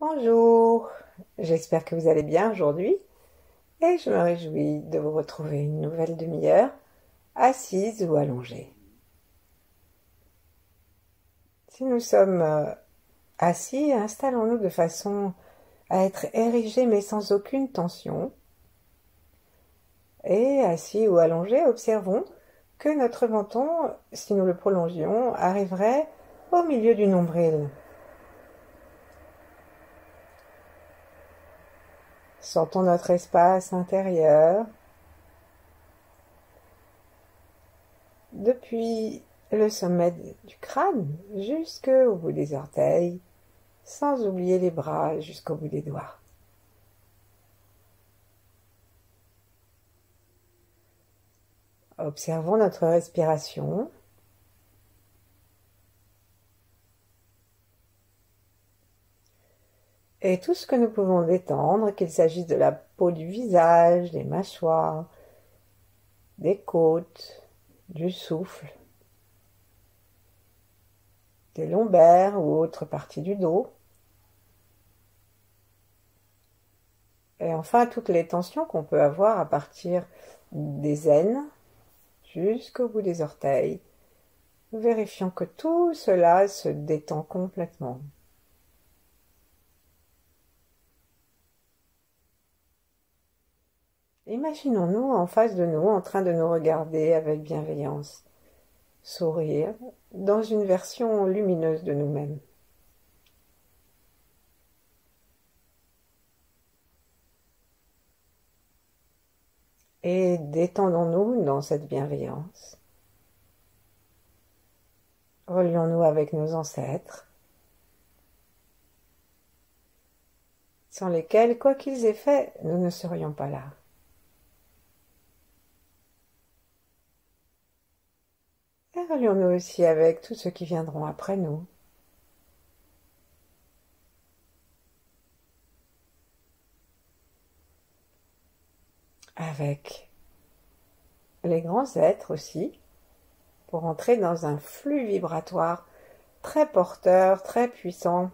Bonjour, j'espère que vous allez bien aujourd'hui et je me réjouis de vous retrouver une nouvelle demi-heure, assise ou allongée. Si nous sommes assis, installons-nous de façon à être érigés mais sans aucune tension. Et assis ou allongés, observons que notre menton, si nous le prolongions, arriverait au milieu du nombril. Sentons notre espace intérieur. Depuis le sommet du crâne jusqu'au bout des orteils, sans oublier les bras jusqu'au bout des doigts. Observons notre respiration. Et tout ce que nous pouvons détendre, qu'il s'agisse de la peau du visage, des mâchoires, des côtes, du souffle, des lombaires ou autres parties du dos. Et enfin, toutes les tensions qu'on peut avoir à partir des aines jusqu'au bout des orteils. Vérifions que tout cela se détend complètement. Imaginons-nous en face de nous en train de nous regarder avec bienveillance, sourire, dans une version lumineuse de nous-mêmes. Et détendons-nous dans cette bienveillance. Relions-nous avec nos ancêtres, sans lesquels, quoi qu'ils aient fait, nous ne serions pas là. Et relions-nous aussi avec tous ceux qui viendront après nous. Avec les grands êtres aussi, pour entrer dans un flux vibratoire très porteur, très puissant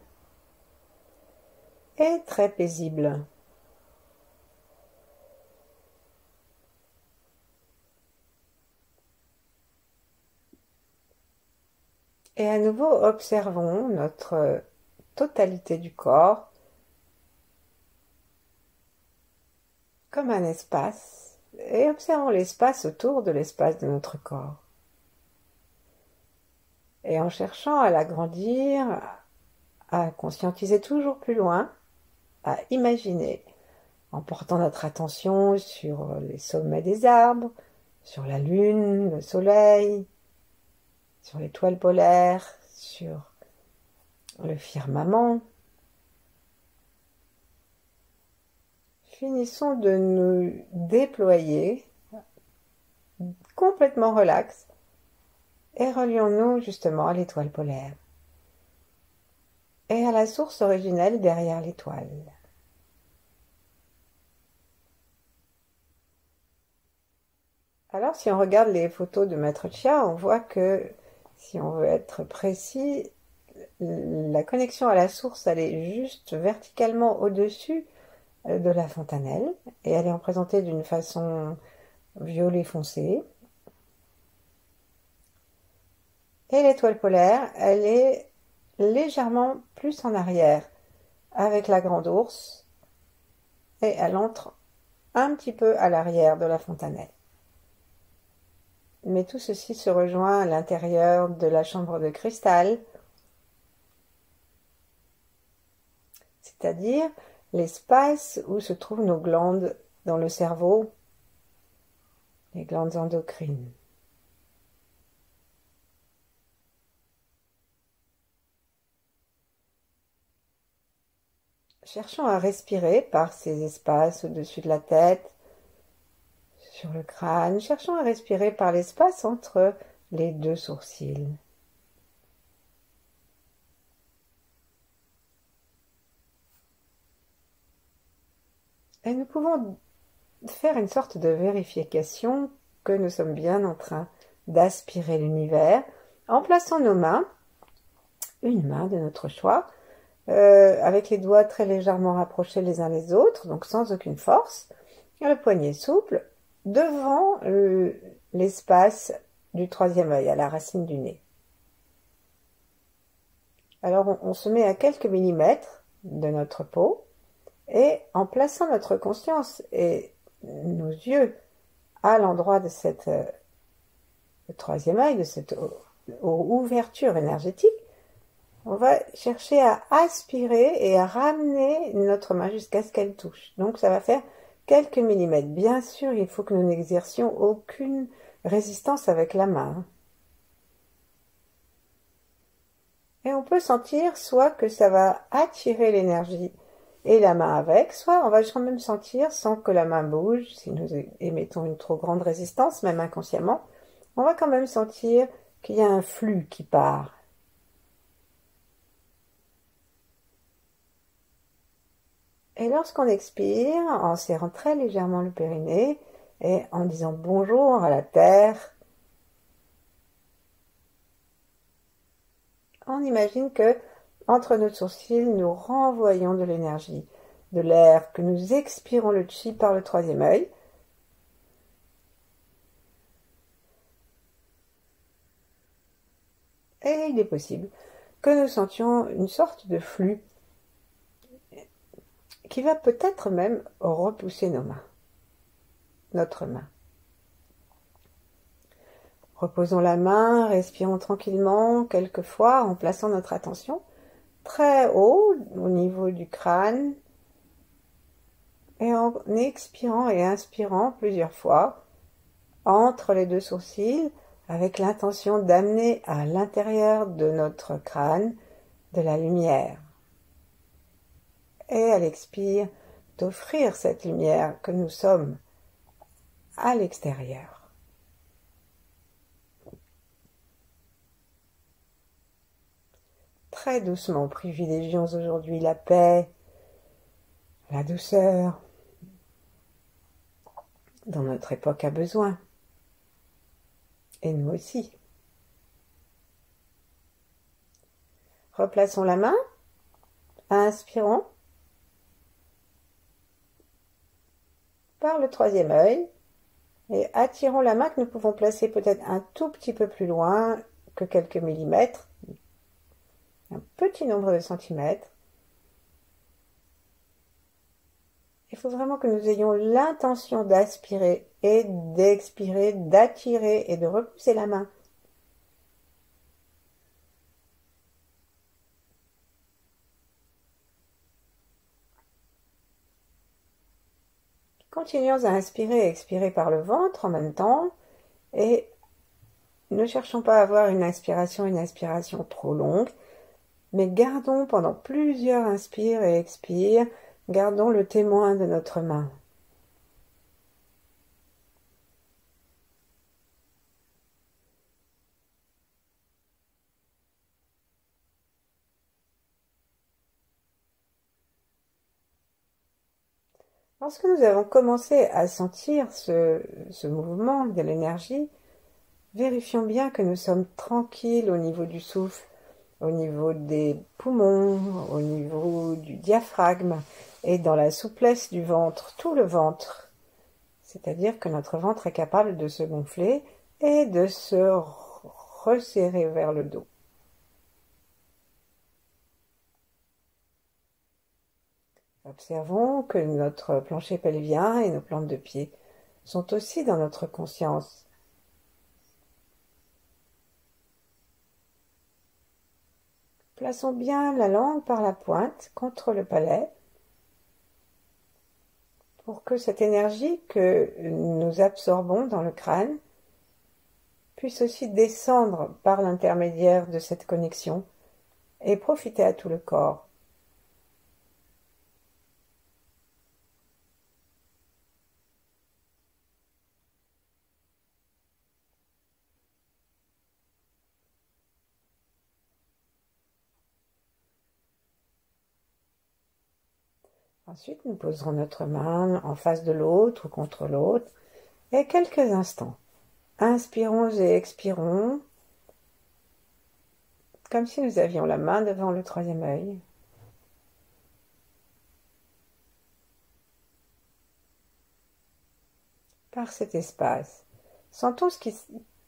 et très paisible. Et à nouveau, observons notre totalité du corps comme un espace et observons l'espace autour de l'espace de notre corps. Et en cherchant à l'agrandir, à conscientiser toujours plus loin, à imaginer, en portant notre attention sur les sommets des arbres, sur la lune, le soleil, sur l'étoile polaire, sur le firmament. Finissons de nous déployer complètement relax et relions-nous justement à l'étoile polaire et à la source originelle derrière l'étoile. Alors si on regarde les photos de Maître Chia, on voit que, si on veut être précis, la connexion à la source, elle est juste verticalement au-dessus de la fontanelle et elle est représentée d'une façon violet foncé. Et l'étoile polaire, elle est légèrement plus en arrière avec la grande ours et elle entre un petit peu à l'arrière de la fontanelle. Mais tout ceci se rejoint à l'intérieur de la chambre de cristal, c'est-à-dire l'espace où se trouvent nos glandes dans le cerveau, les glandes endocrines. Cherchons à respirer par ces espaces au-dessus de la tête, sur le crâne. Cherchons à respirer par l'espace entre les deux sourcils. Et nous pouvons faire une sorte de vérification que nous sommes bien en train d'aspirer l'univers en plaçant nos mains, une main de notre choix, avec les doigts très légèrement rapprochés les uns les autres, donc sans aucune force, et le poignet souple, devant l'espace du troisième œil, à la racine du nez. Alors on se met à quelques millimètres de notre peau, et en plaçant notre conscience et nos yeux à l'endroit de cette troisième œil, de cette ouverture énergétique, on va chercher à aspirer et à ramener notre main jusqu'à ce qu'elle touche. Donc ça va faire quelques millimètres. Bien sûr, il faut que nous n'exercions aucune résistance avec la main. Et on peut sentir soit que ça va attirer l'énergie et la main avec, soit on va quand même sentir, sans que la main bouge, si nous émettons une trop grande résistance, même inconsciemment, on va quand même sentir qu'il y a un flux qui part. Et lorsqu'on expire, en serrant très légèrement le périnée et en disant bonjour à la terre, on imagine que entre nos sourcils, nous renvoyons de l'énergie, de l'air, que nous expirons le chi par le troisième œil. Et il est possible que nous sentions une sorte de flux qui va peut-être même repousser notre main. Reposons la main, respirons tranquillement quelques fois en plaçant notre attention très haut au niveau du crâne et en expirant et inspirant plusieurs fois entre les deux sourcils avec l'intention d'amener à l'intérieur de notre crâne de la lumière. Et à l'expire, d'offrir cette lumière que nous sommes à l'extérieur. Très doucement, privilégions aujourd'hui la paix, la douceur, dont notre époque a besoin. Et nous aussi. Replaçons la main, inspirons par le troisième œil et attirons la main que nous pouvons placer peut-être un tout petit peu plus loin que quelques millimètres, un petit nombre de centimètres. Il faut vraiment que nous ayons l'intention d'aspirer et d'expirer, d'attirer et de repousser la main. Continuons à inspirer et expirer par le ventre en même temps et ne cherchons pas à avoir une inspiration trop longue, mais gardons pendant plusieurs inspires et expires, gardons le témoin de notre main. Lorsque nous avons commencé à sentir ce mouvement de l'énergie, vérifions bien que nous sommes tranquilles au niveau du souffle, au niveau des poumons, au niveau du diaphragme et dans la souplesse du ventre, tout le ventre. C'est-à-dire que notre ventre est capable de se gonfler et de se resserrer vers le dos. Observons que notre plancher pelvien et nos plantes de pied sont aussi dans notre conscience. Plaçons bien la langue par la pointe contre le palais pour que cette énergie que nous absorbons dans le crâne puisse aussi descendre par l'intermédiaire de cette connexion et profiter à tout le corps. Ensuite, nous poserons notre main en face de l'autre ou contre l'autre et quelques instants. Inspirons et expirons comme si nous avions la main devant le troisième œil. par cet espace. Sentons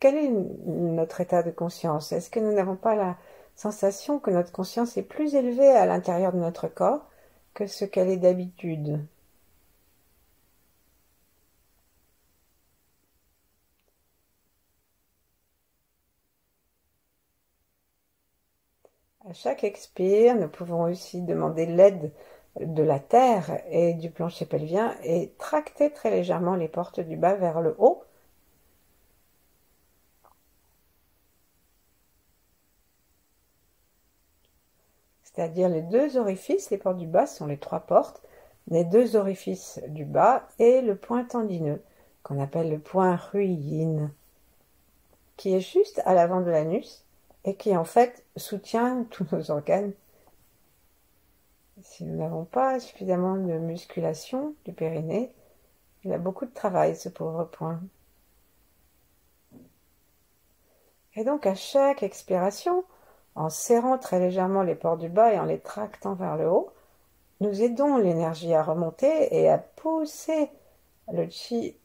quel est notre état de conscience. Est-ce que nous n'avons pas la sensation que notre conscience est plus élevée à l'intérieur de notre corps que ce qu'elle est d'habitude? À chaque expire, nous pouvons aussi demander l'aide de la terre et du plancher pelvien et tracter très légèrement les portes du bas vers le haut. C'est-à-dire les deux orifices, les portes du bas sont les trois portes, les deux orifices du bas et le point tendineux, qu'on appelle le point Ruyin, qui est juste à l'avant de l'anus et qui en fait soutient tous nos organes. Si nous n'avons pas suffisamment de musculation du périnée, il a beaucoup de travail, ce pauvre point. Et donc à chaque expiration, en serrant très légèrement les pores du bas et en les tractant vers le haut, nous aidons l'énergie à remonter et à pousser le chi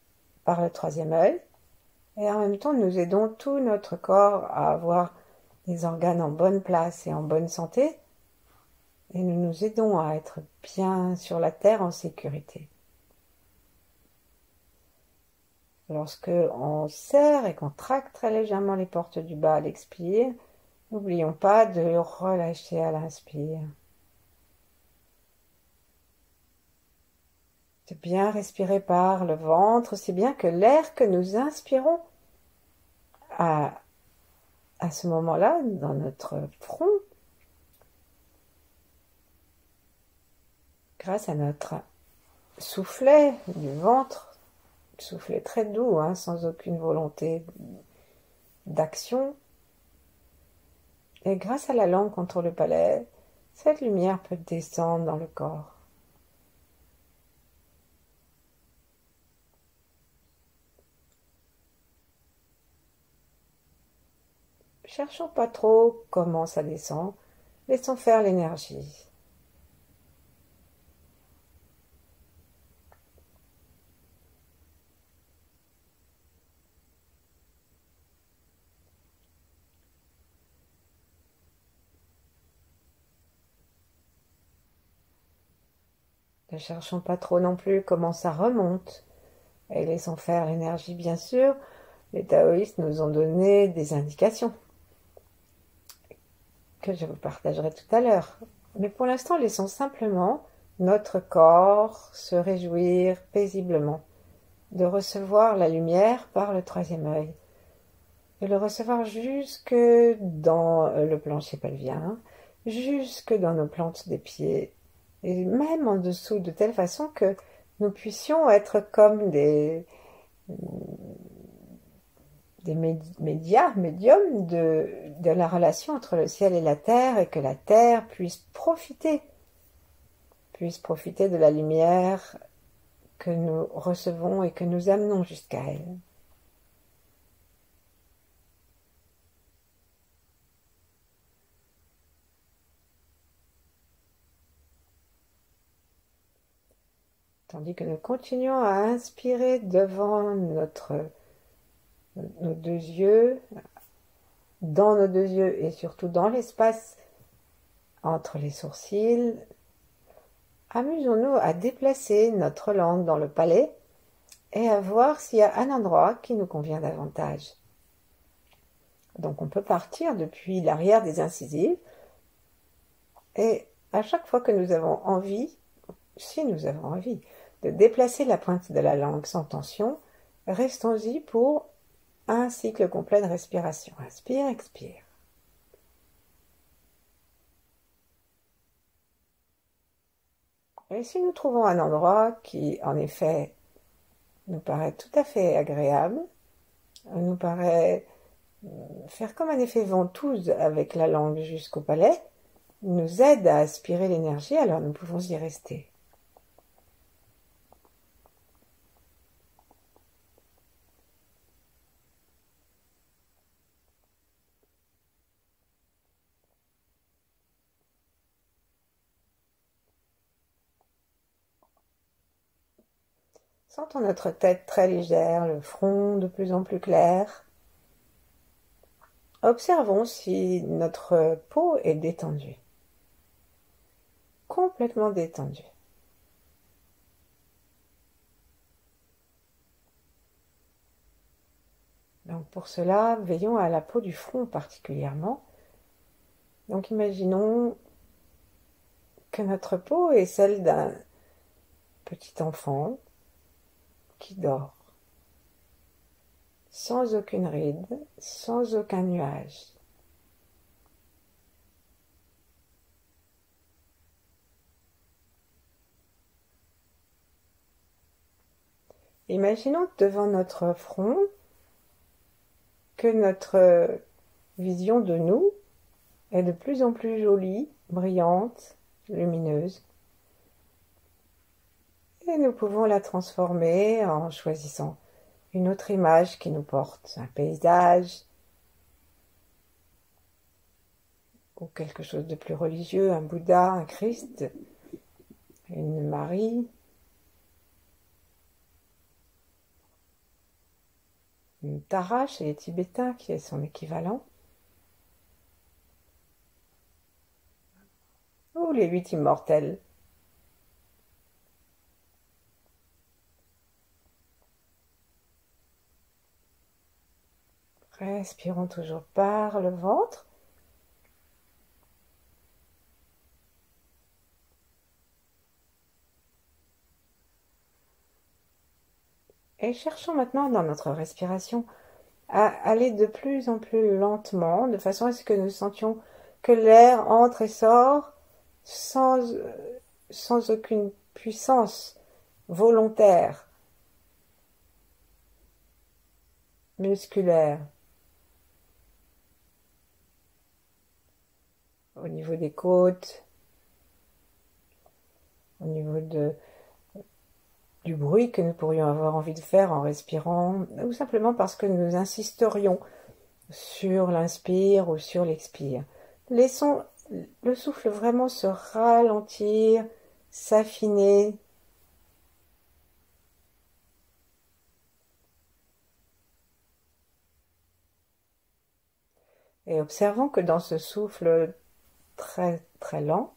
par le troisième œil. Et en même temps, nous aidons tout notre corps à avoir les organes en bonne place et en bonne santé. Et nous nous aidons à être bien sur la terre en sécurité. Lorsque on serre et qu'on traque très légèrement les portes du bas à l'expire, n'oublions pas de relâcher à l'inspire. De bien respirer par le ventre, c'est bien que l'air que nous inspirons à ce moment-là, dans notre front, grâce à notre soufflet du ventre, soufflet très doux, sans aucune volonté d'action, et grâce à la langue contre le palais, cette lumière peut descendre dans le corps. Cherchons pas trop comment ça descend, laissons faire l'énergie. Ne cherchons pas trop non plus comment ça remonte, et laissons faire l'énergie bien sûr. Les taoïstes nous ont donné des indications que je vous partagerai tout à l'heure. Mais pour l'instant, laissons simplement notre corps se réjouir paisiblement de recevoir la lumière par le troisième œil, de le recevoir jusque dans le plancher pelvien, jusque dans nos plantes des pieds, et même en dessous, de telle façon que nous puissions être comme des médiums de la relation entre le ciel et la terre, et que la terre puisse profiter de la lumière que nous recevons et que nous amenons jusqu'à elle. Tandis que nous continuons à inspirer devant nos deux yeux, dans nos deux yeux et surtout dans l'espace entre les sourcils, amusons-nous à déplacer notre langue dans le palais et à voir s'il y a un endroit qui nous convient davantage. Donc on peut partir depuis l'arrière des incisives et à chaque fois que nous avons envie, si nous avons envie, de déplacer la pointe de la langue sans tension, restons-y pour un cycle complet de respiration. Inspire, expire. Et si nous trouvons un endroit qui, en effet, nous paraît tout à fait agréable, nous paraît faire comme un effet ventouse avec la langue jusqu'au palais, nous aide à aspirer l'énergie, alors nous pouvons y rester. Sentons notre tête très légère, le front de plus en plus clair. Observons si notre peau est détendue, complètement détendue. Donc pour cela, veillons à la peau du front particulièrement. Donc imaginons que notre peau est celle d'un petit enfant qui dort, sans aucune ride, sans aucun nuage. Imaginons devant notre front que notre vision de nous est de plus en plus jolie, brillante, lumineuse. Et nous pouvons la transformer en choisissant une autre image qui nous porte, un paysage ou quelque chose de plus religieux, un Bouddha, un Christ, une Marie, une Tara chez les Tibétains qui est son équivalent, ou les 8 immortels. Respirons toujours par le ventre. Et cherchons maintenant dans notre respiration à aller de plus en plus lentement, de façon à ce que nous sentions que l'air entre et sort sans aucune puissance volontaire, musculaire. Au niveau des côtes, au niveau du bruit que nous pourrions avoir envie de faire en respirant, ou simplement parce que nous insisterions sur l'inspire ou sur l'expire. Laissons le souffle vraiment se ralentir, s'affiner. Et observons que dans ce souffle très très lent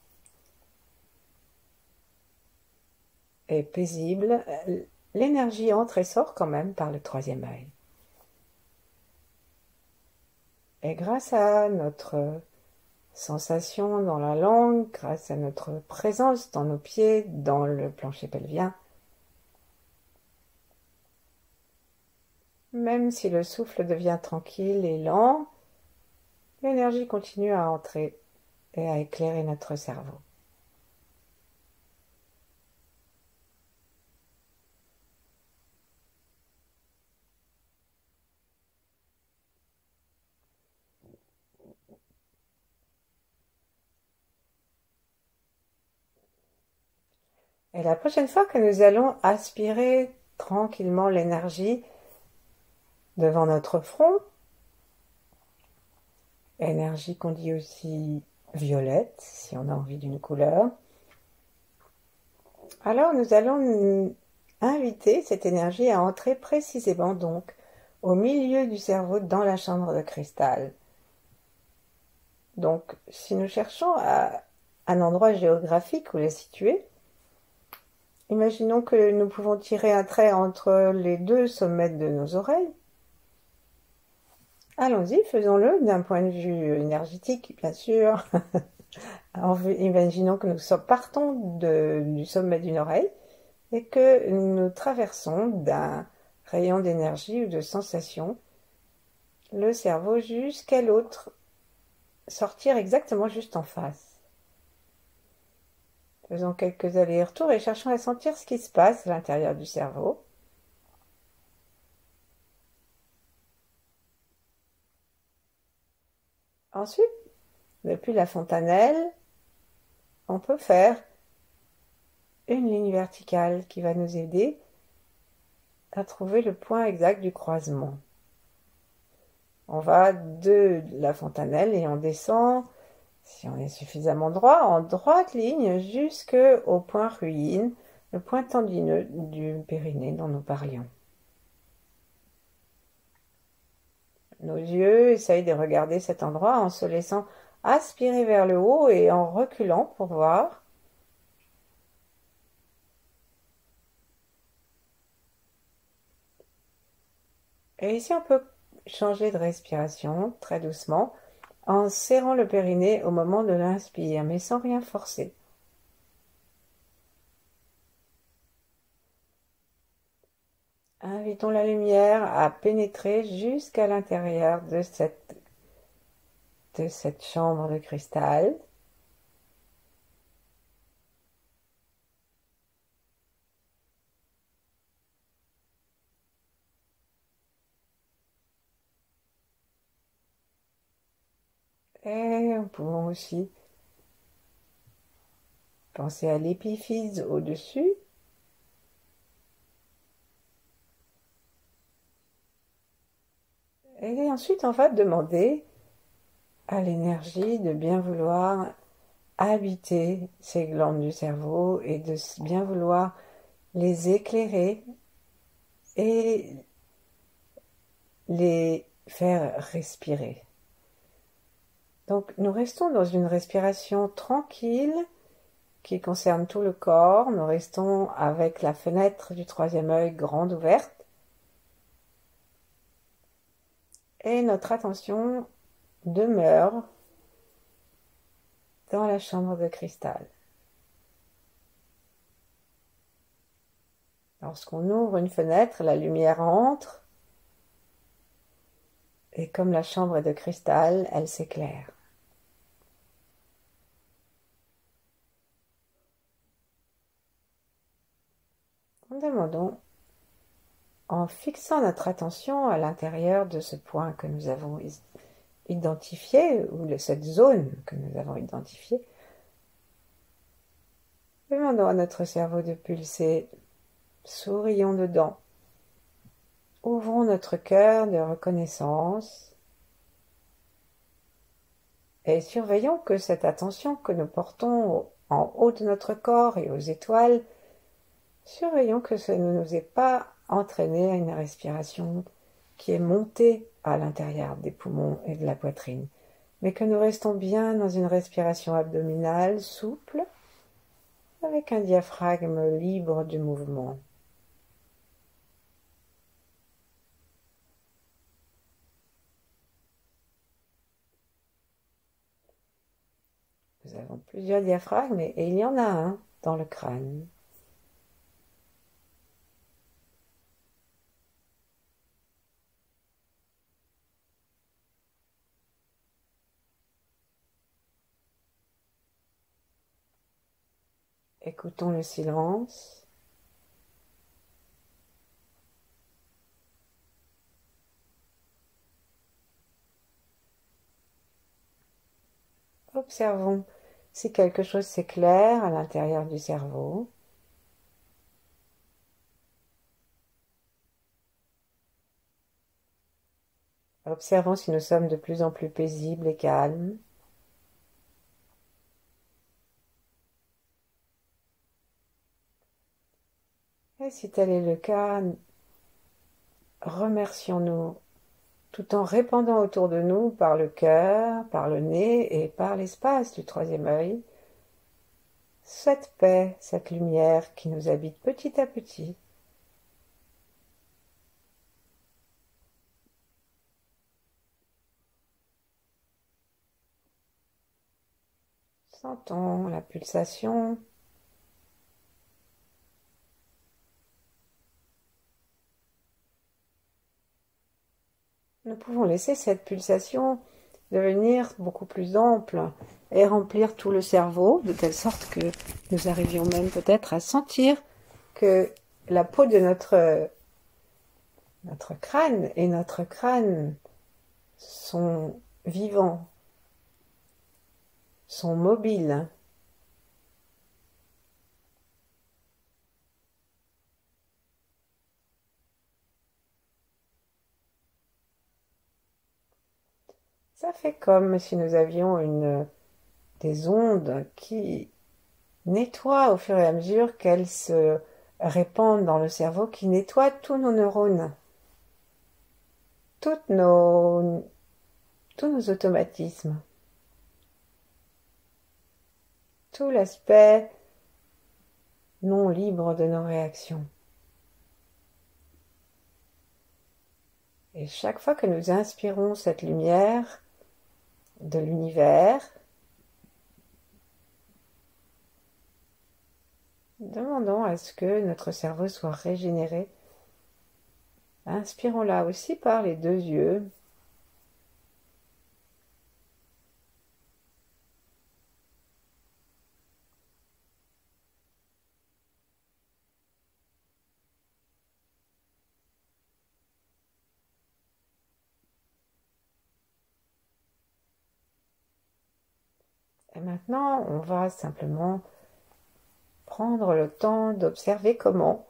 et paisible, l'énergie entre et sort quand même par le troisième œil. Et grâce à notre sensation dans la langue, grâce à notre présence dans nos pieds, dans le plancher pelvien, même si le souffle devient tranquille et lent, l'énergie continue à entrer et à éclairer notre cerveau. Et la prochaine fois que nous allons aspirer tranquillement l'énergie devant notre front, énergie qu'on dit aussi violette, si on a envie d'une couleur, alors nous allons inviter cette énergie à entrer précisément donc au milieu du cerveau dans la chambre de cristal. Donc si nous cherchons un endroit géographique où la situer, imaginons que nous pouvons tirer un trait entre les deux sommets de nos oreilles. Allons-y, faisons-le d'un point de vue énergétique, bien sûr. Imaginons que nous partons du sommet d'une oreille et que nous traversons d'un rayon d'énergie ou de sensation le cerveau jusqu'à l'autre, sortir exactement juste en face. Faisons quelques allers-retours et cherchons à sentir ce qui se passe à l'intérieur du cerveau. Ensuite, depuis la fontanelle, on peut faire une ligne verticale qui va nous aider à trouver le point exact du croisement. On va de la fontanelle et on descend, si on est suffisamment droit, en droite ligne jusqu'au point ruine le point tendineux du périnée dont nous parlions. Nos yeux essayent de regarder cet endroit en se laissant aspirer vers le haut et en reculant pour voir. Et ici, on peut changer de respiration très doucement en serrant le périnée au moment de l'inspire, mais sans rien forcer. Invitons la lumière à pénétrer jusqu'à l'intérieur de cette chambre de cristal. Et nous pouvons aussi penser à l'épiphyse au-dessus. Et ensuite, on va demander à l'énergie de bien vouloir habiter ces glandes du cerveau et de bien vouloir les éclairer et les faire respirer. Donc nous restons dans une respiration tranquille qui concerne tout le corps. Nous restons avec la fenêtre du troisième œil grande ouverte et notre attention demeure dans la chambre de cristal. Lorsqu'on ouvre une fenêtre, la lumière entre et comme la chambre est de cristal, elle s'éclaire. Demandons, en fixant notre attention à l'intérieur de ce point que nous avons identifié, ou de cette zone que nous avons identifiée, demandons à notre cerveau de pulser, sourions dedans, ouvrons notre cœur de reconnaissance et surveillons que cette attention que nous portons en haut de notre corps et aux étoiles, surveillons que ça ne nous ait pas entraîné à une respiration qui est montée à l'intérieur des poumons et de la poitrine, mais que nous restons bien dans une respiration abdominale souple, avec un diaphragme libre du mouvement. Nous avons plusieurs diaphragmes et il y en a un dans le crâne. Écoutons le silence. Observons si quelque chose s'éclaire à l'intérieur du cerveau. Observons si nous sommes de plus en plus paisibles et calmes. Et si tel est le cas, remercions-nous tout en répandant autour de nous par le cœur, par le nez et par l'espace du troisième œil, cette paix, cette lumière qui nous habite petit à petit. Sentons la pulsation. Nous pouvons laisser cette pulsation devenir beaucoup plus ample et remplir tout le cerveau, de telle sorte que nous arrivions même peut-être à sentir que la peau de notre crâne et notre crâne sont vivants, sont mobiles. Ça fait comme si nous avions des ondes qui nettoie au fur et à mesure qu'elles se répandent dans le cerveau, qui nettoie tous nos neurones, toutes nos, tous nos automatismes, tout l'aspect non libre de nos réactions. Et chaque fois que nous inspirons cette lumière de l'univers, demandons à ce que notre cerveau soit régénéré. Inspirons-la aussi par les deux yeux. Et maintenant, on va simplement prendre le temps d'observer comment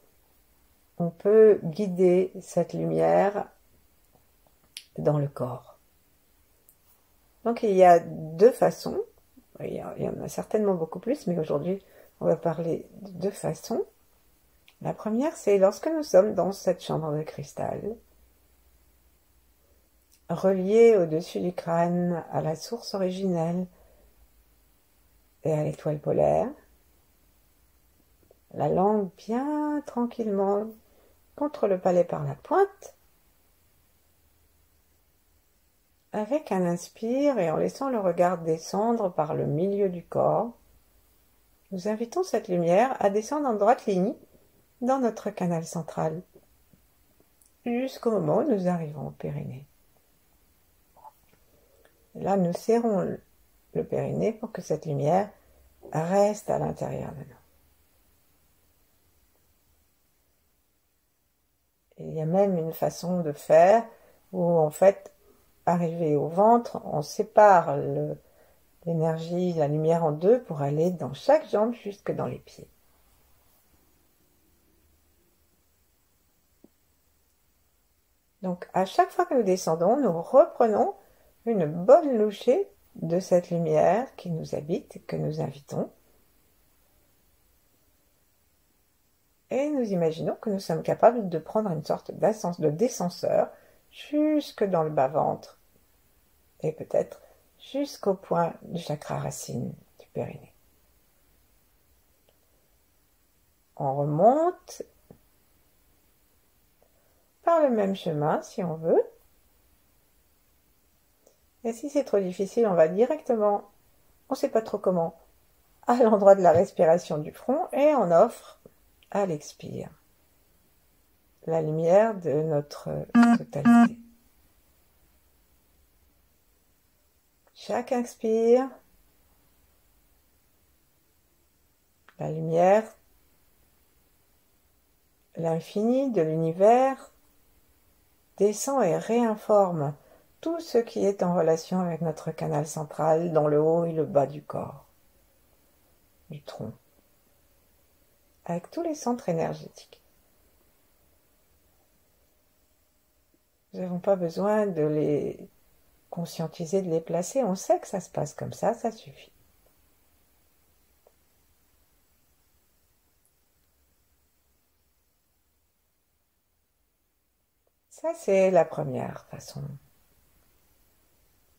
on peut guider cette lumière dans le corps. Donc il y a deux façons, il y en a certainement beaucoup plus, mais aujourd'hui on va parler de deux façons. La première, c'est lorsque nous sommes dans cette chambre de cristal, reliés au-dessus du crâne à la source originelle et à l'étoile polaire, la langue bien tranquillement contre le palais par la pointe, avec un inspire et en laissant le regard descendre par le milieu du corps, nous invitons cette lumière à descendre en droite ligne dans notre canal central, jusqu'au moment où nous arrivons au périnée. Là, nous serrons le périnée pour que cette lumière reste à l'intérieur de nous. Il y a même une façon de faire où, en fait, arrivé au ventre, on sépare l'énergie, la lumière en deux pour aller dans chaque jambe jusque dans les pieds. Donc, à chaque fois que nous descendons, nous reprenons une bonne louchée de cette lumière qui nous habite, que nous invitons. Et nous imaginons que nous sommes capables de prendre une sorte de descenseur jusque dans le bas-ventre et peut-être jusqu'au point du chakra racine du périnée. On remonte par le même chemin si on veut. Et si c'est trop difficile, on va directement, on ne sait pas trop comment, à l'endroit de la respiration du front et on offre à l'expire la lumière de notre totalité. Chaque inspire, la lumière, l'infini de l'univers descend et réinforme tout ce qui est en relation avec notre canal central dans le haut et le bas du corps, du tronc, avec tous les centres énergétiques. Nous n'avons pas besoin de les conscientiser, de les placer, on sait que ça se passe comme ça suffit. Ça, c'est la première façon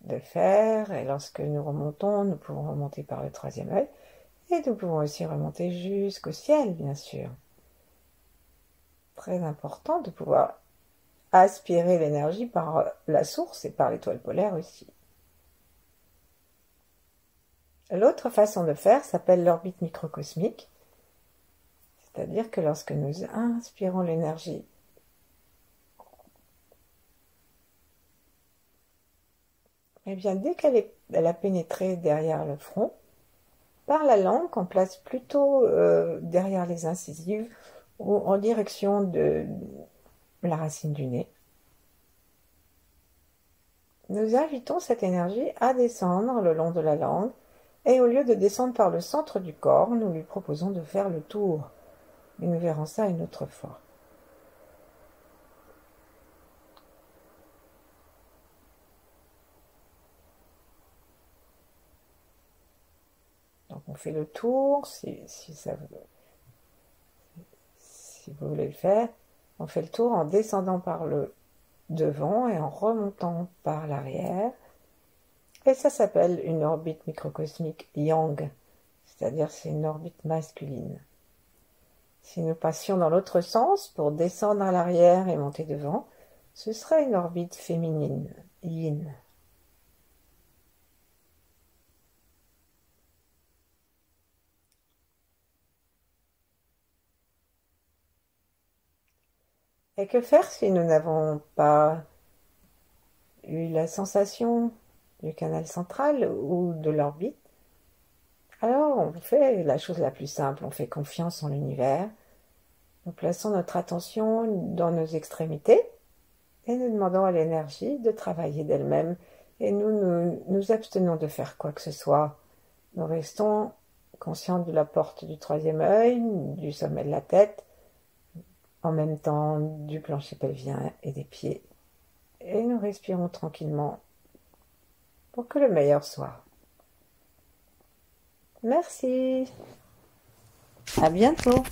de faire, et lorsque nous remontons, nous pouvons remonter par le troisième œil, et nous pouvons aussi remonter jusqu'au ciel, bien sûr. Très important de pouvoir aspirer l'énergie par la source et par l'étoile polaire aussi. L'autre façon de faire s'appelle l'orbite microcosmique, c'est-à-dire que lorsque nous inspirons l'énergie, eh bien dès qu'elle a pénétré derrière le front, par la langue qu'on place plutôt derrière les incisives ou en direction de la racine du nez, nous invitons cette énergie à descendre le long de la langue et au lieu de descendre par le centre du corps, nous lui proposons de faire le tour. Et nous verrons ça une autre fois. Donc Donc on fait le tour, si vous voulez le faire. On fait le tour en descendant par le devant et en remontant par l'arrière. Et ça s'appelle une orbite microcosmique yang, c'est-à-dire c'est une orbite masculine. Si nous passions dans l'autre sens pour descendre à l'arrière et monter devant, ce serait une orbite féminine, yin. Et que faire si nous n'avons pas eu la sensation du canal central ou de l'orbite? Alors on fait la chose la plus simple, on fait confiance en l'univers, nous plaçons notre attention dans nos extrémités et nous demandons à l'énergie de travailler d'elle-même et nous abstenons de faire quoi que ce soit. Nous restons conscients de la porte du troisième œil, du sommet de la tête, en même temps du plancher pelvien et des pieds. Et nous respirons tranquillement pour que le meilleur soit. Merci. À bientôt.